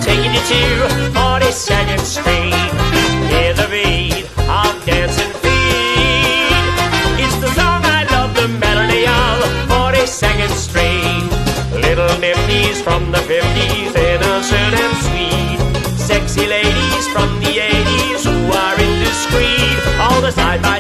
taking you to 42nd Street. Hear the beat of dancing feet. It's the song I love, the melody of 42nd Street. Little nifties from the 50s, innocent and sweet. Sexy ladies from the 80s who are indiscreet. All the side by